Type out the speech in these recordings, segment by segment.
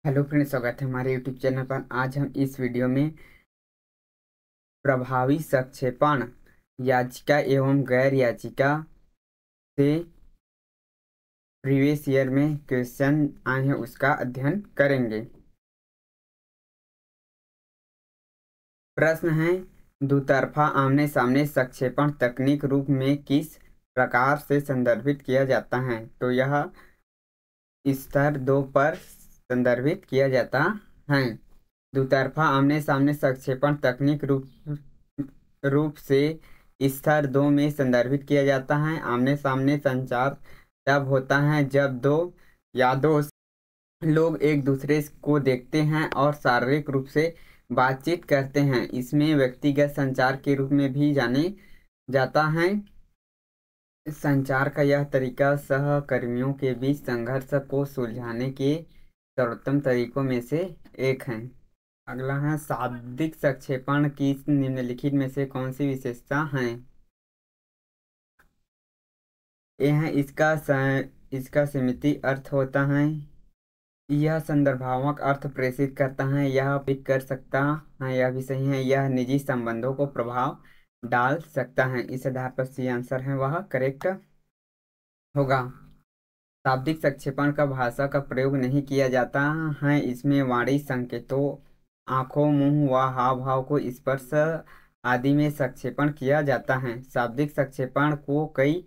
Hello friends, स्वागत है हमारे यूट्यूब चैनल पर। आज हम इस वीडियो में प्रभावी संक्षेपण याचिका एवं गैर याचिका से प्रीवियस ईयर में क्वेश्चन आए हैं उसका अध्ययन करेंगे। प्रश्न है, दुतरफा आमने सामने संक्षेपण तकनीक रूप में किस प्रकार से संदर्भित किया जाता है? तो यह स्तर 2 पर संदर्भित किया जाता है। दुतरफा आमने सामने संक्षेपण तकनीक रूप से स्तर 2 में संदर्भित किया जाता है। आमने सामने संचार तब होता है जब दो या दो लोग एक दूसरे को देखते हैं और शारीरिक रूप से बातचीत करते हैं। इसमें व्यक्तिगत संचार के रूप में भी जाने जाता है। संचार का यह तरीका सहकर्मियों के बीच संघर्ष को सुलझाने के सर्वोत्तम तरीकों में से एक है। अगला है, शाब्दिक संक्षेपण की निम्नलिखित में से कौन सी विशेषता है? यह है इसका सीमित अर्थ होता है। यह संदर्भात्मक अर्थ प्रेषित करता है। यह पिक कर सकता है, यह भी सही है। यह निजी संबंधों को प्रभाव डाल सकता है। इस आधार पर सी आंसर है वह करेक्ट होगा। शाब्दिक संक्षेपण का भाषा का प्रयोग नहीं किया जाता है। इसमें वाणी संकेतों, आंखों, मुंह व हाव भाव को स्पर्श आदि में संक्षेपण किया जाता है। शाब्दिक संक्षेपण को कई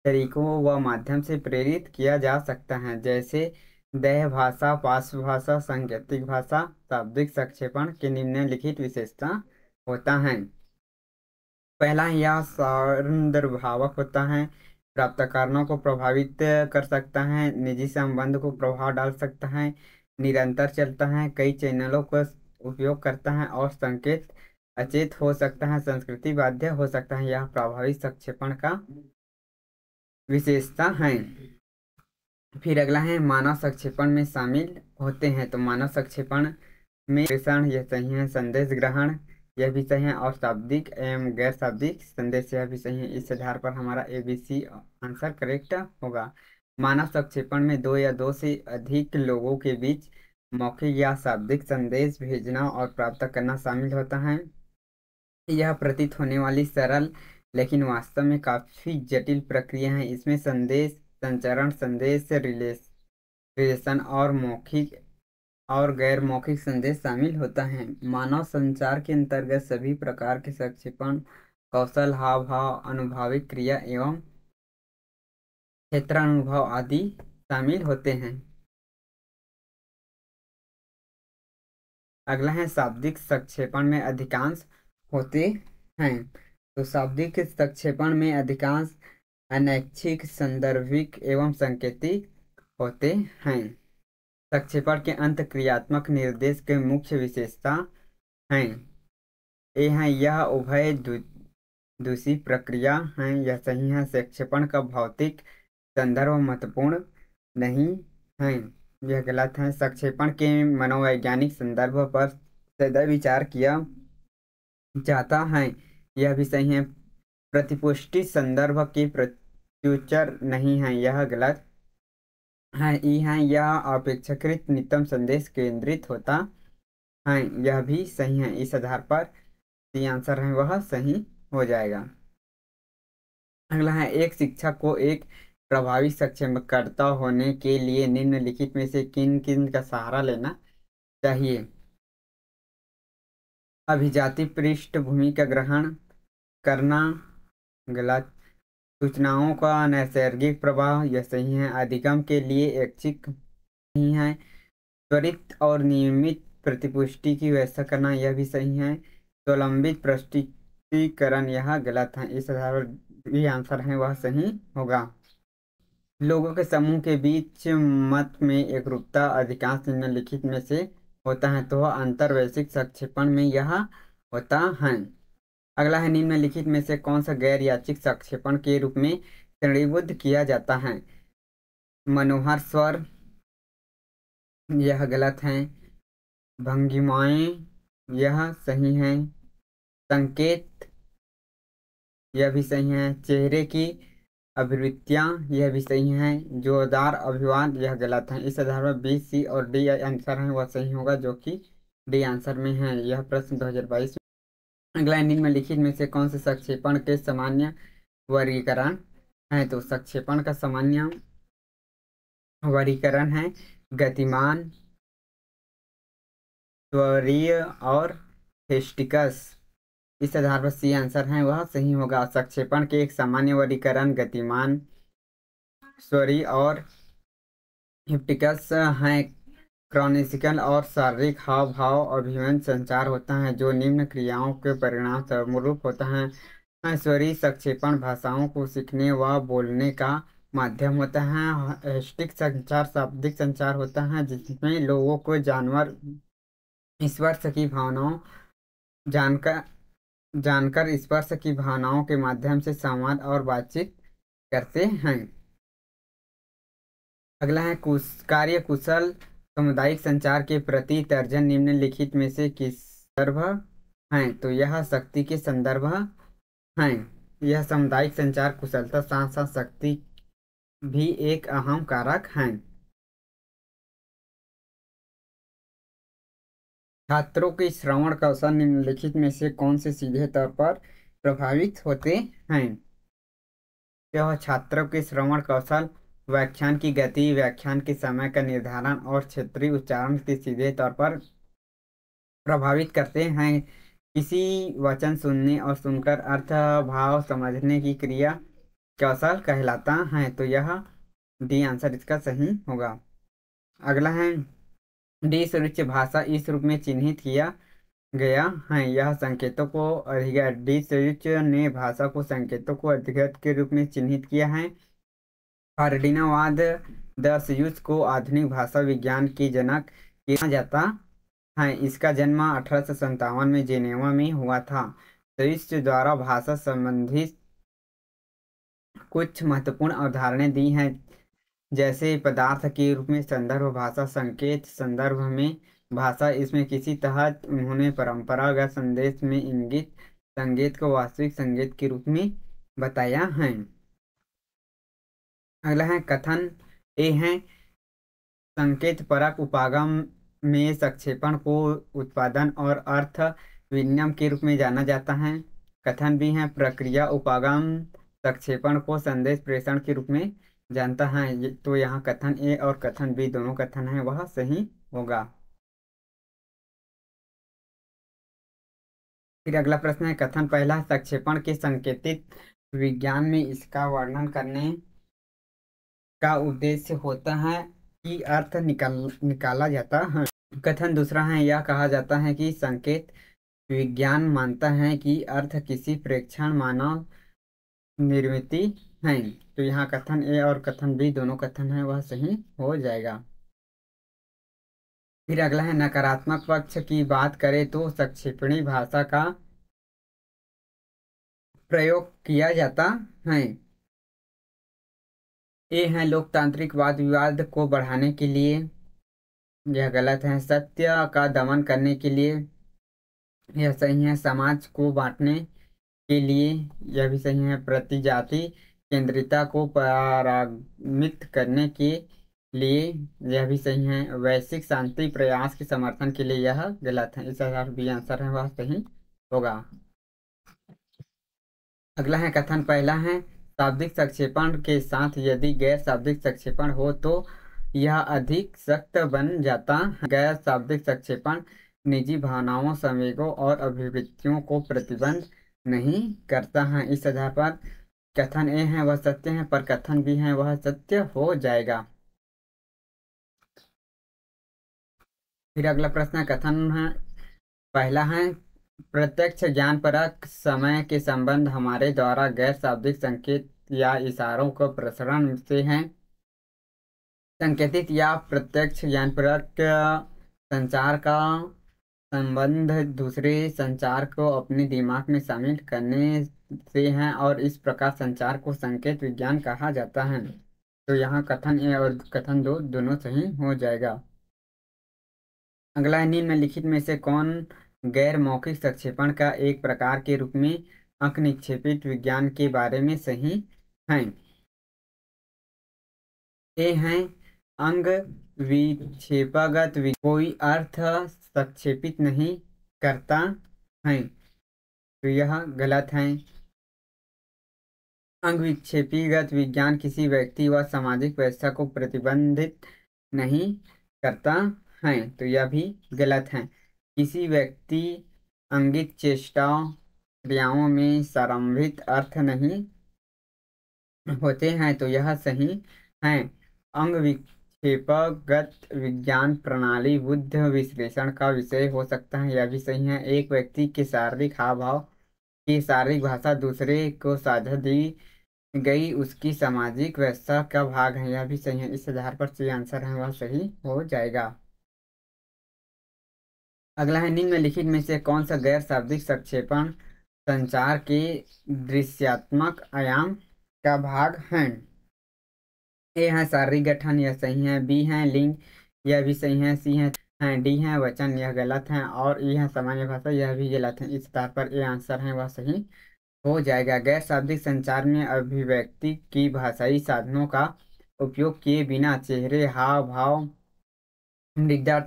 तरीकों व माध्यम से प्रेरित किया जा सकता है, जैसे देह भाषा, पार्श्व भाषा, सांकेतिक भाषा। शाब्दिक संक्षेपण की निम्नलिखित विशेषता होता है। पहला, यह संदर्भावक होता है। प्राप्तकर्ताओं को प्रभावित कर सकता है, निजी संबंध को प्रभाव डाल सकता है, निरंतर चलता है, कई चैनलों का उपयोग करता है और संकेत अचेत हो सकता है, संस्कृति बाध्य हो सकता है। यह प्रभावी संक्षेपण का विशेषता है। फिर अगला है, मानव संक्षेपण में शामिल होते हैं। तो मानव संक्षेपण में प्रेषण, यह सही है। संदेश ग्रहण, यह भी सही है। और शाब्दिक एवं गैर शाब्दिक संदेश, यह भी सही है। इस आधार पर हमारा ABC आंसर करेक्ट होगा। मानव संक्षेपण में दो या दो से अधिक लोगों के बीच मौखिक या शाब्दिक संदेश भेजना और प्राप्त करना शामिल होता है। यह प्रतीत होने वाली सरल लेकिन वास्तव में काफी जटिल प्रक्रिया है। इसमें संदेश संचरण, संदेश रिलेशन और मौखिक और गैर मौखिक संदेश शामिल होता है। मानव संचार के अंतर्गत सभी प्रकार के संक्षेपण कौशल, हाव भाव, अनुभाविक क्रिया एवं क्षेत्रानुभव आदि शामिल होते हैं। अगला है, शाब्दिक संक्षेपण में अधिकांश होते हैं। तो शाब्दिक संक्षेपण में अधिकांश अनैच्छिक, संदर्भिक एवं सांकेतिक होते हैं। संक्षेपण के अंत क्रियात्मक निर्देश के मुख्य विशेषता हैं। यह उभय दूषी प्रक्रिया है, यह सही है। संक्षेपण का भौतिक संदर्भ महत्वपूर्ण नहीं है, यह गलत है। संक्षेपण के मनोवैज्ञानिक संदर्भ पर सदैव विचार किया जाता है, यह भी सही है। प्रतिपुष्टि संदर्भ के प्रत्युत्तर नहीं है, यह गलत है। यह अपेक्षाकृत नितम संदेश केंद्रित होता है, यह भी सही है। इस आधार पर सी आंसर है वह सही हो जाएगा। अगला है, एक शिक्षक को एक प्रभावी सक्षमकर्ता होने के लिए निम्नलिखित में से किन किन का सहारा लेना चाहिए? अभिजाती पृष्ठभूमि का ग्रहण करना, गलत। सूचनाओं का नैसर्गिक प्रवाह, यह सही है। अधिगम के लिए ऐच्छिक नहीं है। त्वरित और नियमित प्रतिपुष्टि की व्यवस्था करना, यह भी सही है। स्वलंबित प्रस्तुतीकरण, यह गलत है। इस आधार पर भी आंसर है वह सही होगा। लोगों के समूह के बीच मत में एकरूपता अधिकांश निम्नलिखित में से होता है। तो अंतर्वैश्विक संक्षेपण में यह होता है। अगला है, निम्नलिखित में से कौन सा गैर यादृच्छिक संक्षेपण के रूप में श्रेणीबद्ध किया जाता है? मनोहर स्वर, यह गलत है। भंगिमाएं, यह सही है। संकेत, यह भी सही है। चेहरे की अभिवृत्तियां, यह भी सही है। जोरदार अभिवाद, यह गलत है। इस आधार पर बी, सी और डी आंसर है वह सही होगा, जो कि डी आंसर में है। यह प्रश्न 2022। अगला, निम्नलिखित में से कौन से संक्षेपण के सामान्य वर्गीकरण है? तो संक्षेपण का सामान्य वर्गीकरण है गतिमान, त्वरीय और हेस्टिकस। इस आधार पर सी आंसर है वह सही होगा। संक्षेपण के एक सामान्य वर्गीकरण गतिमान, स्वरीय और हिप्टिकस हैं। क्रॉनिकल और शारीरिक हाव भाव अभिव्यंजक संचार होता है जो निम्न क्रियाओं के परिणाम स्वरूप होता है। स्वरीय संक्षेपण भाषाओं को सीखने व बोलने का माध्यम होता है। हेस्टिक संचार शाब्दिक संचार होता है जिसमें लोगों को जानवर स्पर्श की भावनाओं जानकर जानकर स्पर्श की भावनाओं के माध्यम से संवाद और बातचीत करते हैं। अगला है कार्य कुशल सामुदायिक संचार के प्रति तर्जन निम्नलिखित में से किस संदर्भ है? तो यह शक्ति के संदर्भ है। यह सामुदायिक संचार कुशलता साथ साथ शक्ति भी एक अहम कारक है। छात्रों के श्रवण कौशल निम्नलिखित में से कौन से सीधे तौर पर प्रभावित होते हैं? यह छात्रों के श्रवण कौशल व्याख्यान की गति, व्याख्यान के समय का निर्धारण और क्षेत्रीय उच्चारण के सीधे तौर पर प्रभावित करते हैं। किसी वचन सुनने और सुनकर अर्थ भाव समझने की क्रिया कौशल कहलाता है। तो यह डी आंसर इसका सही होगा। अगला है डी स्वरूप भाषा इस रूप में चिन्हित किया गया है। यह संकेतों को अधिगत, डी स्वरूप ने भाषा को संकेतों को अधिगत के रूप में चिन्हित किया है। फर्डिनावाद द स्यूस को आधुनिक भाषा विज्ञान की जनक किया जाता है। इसका जन्म 1857 में जेनेवा में हुआ था। स्यूस द्वारा भाषा संबंधित कुछ महत्वपूर्ण अवधारणाएं दी हैं, जैसे पदार्थ के रूप में संदर्भ भाषा, संकेत संदर्भ में भाषा। इसमें किसी तहत उन्होंने परंपरागत संदेश में इंगित संकेत को वास्तविक संकेत के रूप में बताया है। अगला है कथन ए है संकेत परक उपागम में संक्षेपण को उत्पादन और अर्थ विनिमय के रूप में जाना जाता है। कथन भी है प्रक्रिया उपागम संक्षेपण को संदेश प्रेषण के रूप में जानता है। तो यहाँ कथन ए और कथन बी दोनों कथन है वह सही होगा। फिर अगला प्रश्न है कथन पहला, संक्षेपण के संकेतित विज्ञान में इसका वर्णन करने का उद्देश्य होता है कि अर्थ निकाला जाता है। कथन दूसरा है, यह कहा जाता है कि संकेत विज्ञान मानता है कि अर्थ किसी प्रेक्षण मानव निर्मित है। तो यहाँ कथन ए और कथन बी दोनों कथन है वह सही हो जाएगा। फिर अगला है नकारात्मक पक्ष की बात करें तो संक्षेपणी भाषा का प्रयोग किया जाता है। ये है लोकतांत्रिक वाद विवाद को बढ़ाने के लिए, यह गलत है। सत्य का दमन करने के लिए, यह सही है। समाज को बांटने के लिए, यह भी सही है। प्रतिजाति केंद्रिता को परामित करने के लिए, यह भी सही है। वैश्विक शांति प्रयास के समर्थन के लिए, यह गलत है। इस आधार बी आंसर है वह सही होगा। अगला है कथन पहला है शाब्दिक संक्षेपण के साथ यदि गैर शाब्दिक संक्षेपण हो तो यह अधिक सख्त बन जाता है। गैर शाब्दिक संक्षेपण निजी भावनाओं, संवेगों और अभिव्यक्तियों को प्रतिबंध नहीं करता है। इस आधार पर कथन ए है वह सत्य है, पर कथन बी है वह सत्य हो जाएगा। फिर अगला प्रश्न है कथन है पहला है प्रत्यक्ष ज्ञानपरक समय के संबंध हमारे द्वारा गैर शाब्दिक संकेत या इशारों को प्रसारण से हैं। संकेतित या प्रत्यक्ष ज्ञानपरक संचार का संबंध दूसरे संचार को अपने दिमाग में शामिल करने से है और इस प्रकार संचार को संकेत विज्ञान कहा जाता है। तो यहाँ कथन ए और कथन दो दोनों सही हो जाएगा। अगला है निम्नलिखित में से कौन गैर मौखिक संक्षेपण का एक प्रकार के रूप में अंक निक्षेपित विज्ञान के बारे में सही है? ए हैं अंग विक्षेपगत कोई अर्थ संक्षेपित नहीं करता है, तो यह गलत है। अंग विक्षेपीगत विज्ञान किसी व्यक्ति व सामाजिक व्यवस्था को प्रतिबंधित नहीं करता है, तो यह भी गलत है। किसी व्यक्ति अंगित चेष्टाओं क्रियाओं में सारंभित अर्थ नहीं होते हैं, तो यह सही है। अंग विक्षेपगत विज्ञान प्रणाली बुद्ध विश्लेषण का विषय हो सकता है, यह भी सही है। एक व्यक्ति के शारीरिक हाव भाव की शारीरिक भाषा दूसरे को साझा दी गई उसकी सामाजिक व्यवस्था का भाग है, यह भी सही है। इस आधार पर जो आंसर है वह सही हो जाएगा। अगला है निम्नलिखित में से कौन सा गैर शाब्दिक संक्षेपण संचार के दृश्यात्मक आयाम का भाग है। ए है शारीरिक गठन, यह सही है। बी है लिंग, यह भी सही है। सी है डी है वचन, यह गलत है। और ई है सामान्य भाषा, यह भी गलत है। इस आधार पर ए आंसर है वह सही हो जाएगा। गैर शाब्दिक संचार में अभिव्यक्ति की भाषाई साधनों का उपयोग किए बिना चेहरे हाव भाव मृदा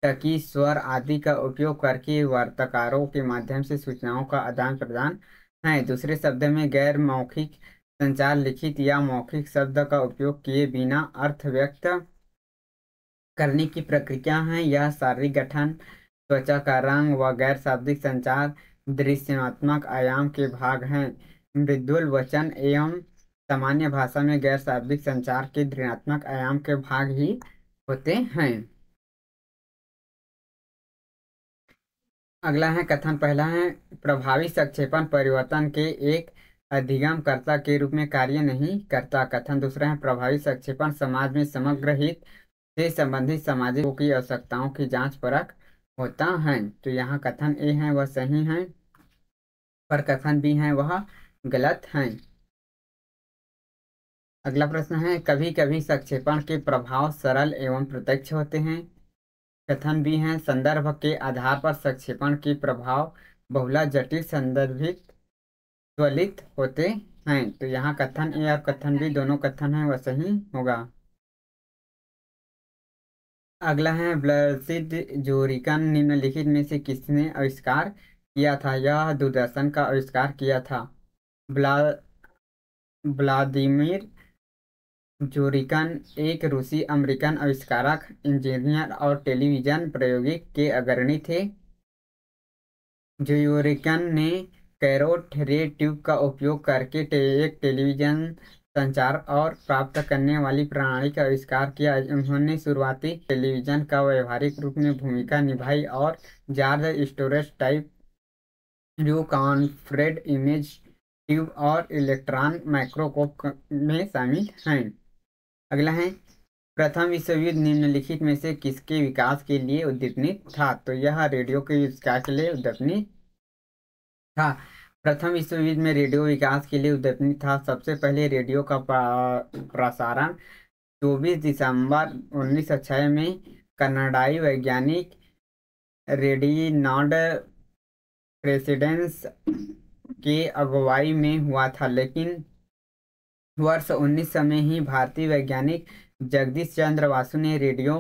टकी स्वर आदि का उपयोग करके वार्ताकारों के माध्यम से सूचनाओं का आदान प्रदान है। दूसरे शब्द में गैर मौखिक संचार लिखित या मौखिक शब्द का उपयोग किए बिना अर्थ व्यक्त करने की प्रक्रिया है। यह शारीरिक गठन, त्वचा का रंग व गैर शाब्दिक संचार दृश्यात्मक आयाम के भाग हैं। मृदुल वचन एवं सामान्य भाषा में गैर शाब्दिक संचार के दृश्यात्मक आयाम के भाग ही होते हैं। अगला है कथन। पहला है प्रभावी संक्षेपण परिवर्तन के एक अधिगमकर्ता के रूप में कार्य नहीं करता। कथन दूसरा है प्रभावी संक्षेपण समाज में समग्र हित से संबंधित सामाजिक की आवश्यकताओं की जांच परख होता है, तो यहाँ कथन ए है वह सही है, पर कथन बी है वह गलत है। अगला प्रश्न है कभी कभी संक्षेपण के प्रभाव सरल एवं प्रत्यक्ष होते हैं। कथन भी है संदर्भ के आधार पर संक्षेपण के प्रभाव बहुला जटिल संदर्भित त्वरित होते हैं, तो यहाँ कथन ए और कथन बी दोनों कथन है वह सही होगा। अगला है ब्लसीड जोरिकन निम्नलिखित में से किसने आविष्कार किया था। यह दूरदर्शन का आविष्कार किया था। ब्ला व्लादिमीर जोरिकन एक रूसी अमेरिकन आविष्कारक, इंजीनियर और टेलीविजन प्रयोगिक के अग्रणी थे। जोरिकन ने कैरोट रे ट्यूब का उपयोग करके एक टेलीविजन संचार और प्राप्त करने वाली प्रणाली का आविष्कार किया। उन्होंने शुरुआती टेलीविजन का व्यवहारिक रूप में भूमिका निभाई और जॉर्ज स्टोरेज टाइप न्यू कॉन्फ्रेड इमेज ट्यूब और इलेक्ट्रॉन माइक्रोस्कोप में शामिल हैं। अगला है प्रथम विश्व युद्ध निम्नलिखित में से किसके विकास के लिए उद्दीपित था, तो यह रेडियो के विकास के लिए उद्दीपित था। प्रथम विश्व युद्ध में रेडियो विकास के लिए उद्यमी था। सबसे पहले रेडियो का प्रसारण 24 दिसंबर 1906 में कनाडाई वैज्ञानिक रेडिनॉल्ड प्रेसिडेंस के अगुवाई में हुआ था, लेकिन वर्ष 1900 में ही भारतीय वैज्ञानिक जगदीश चंद्र वासु ने रेडियो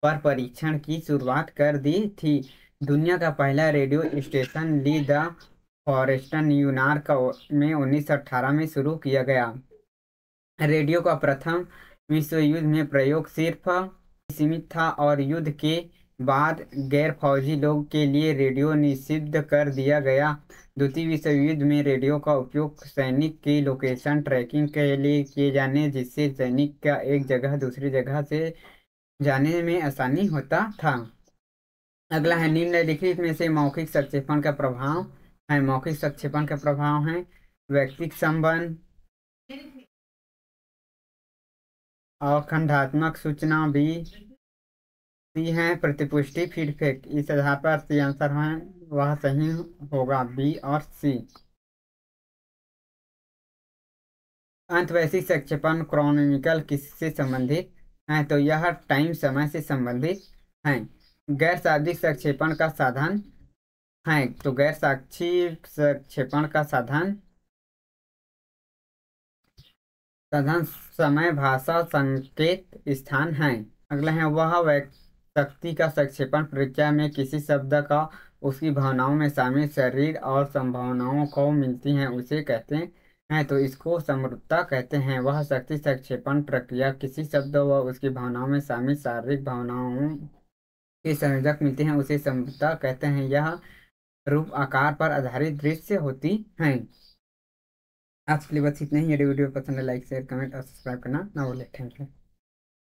पर परीक्षण की शुरुआत कर दी थी। दुनिया का पहला radio station Lee de Forest New York में 1918 में शुरू किया गया। रेडियो का प्रथम विश्व युद्ध में प्रयोग सिर्फ सीमित था और युद्ध के बाद गैर फौजी लोगों के लिए रेडियो निषिद्ध कर दिया गया। द्वितीय विश्व युद्ध में रेडियो का उपयोग सैनिक की लोकेशन ट्रैकिंग के लिए किए जाने, जिससे सैनिक का एक जगह दूसरी जगह से जाने में आसानी होता था। अगला है निम्नलिखित में से मौखिक संक्षेपण का प्रभाव है। मौखिक संक्षेपण का प्रभाव है व्यक्तिगत संबंध, अखंडात्मक सूचना भी, सी है प्रतिपुष्टि फीडबैक। इस आधार पर सी आंसर है वह सही होगा, बी और सी। अंतवैशिक संक्षेपण क्रॉनिकल किससे संबंधित है, तो यह टाइम समय से संबंधित है। गैर शाब्दिक संक्षेपण का साधन है, तो गैर साक्षी संक्षेपण का साधन साधन समय भाषा संकेत स्थान है। अगला है वह शक्ति का संक्षेपण प्रक्रिया में किसी शब्द का उसकी भावनाओं में शामिल शरीर और संभावनाओं को मिलती हैं उसे कहते हैं। तो इसको समरूपता कहते हैं। वह शक्ति संक्षेपण प्रक्रिया किसी शब्द व उसकी भावनाओं में शामिल शारीरिक भावनाओं के संयोजक मिलते हैं उसे समरूपता कहते हैं। यह रूप आकार पर आधारित दृश्य होती हैं। आज के लिए बस इतना ही। यदि वीडियो पसंद है लाइक शेयर कमेंट और सब्सक्राइब करना ना भूलें। Thank you.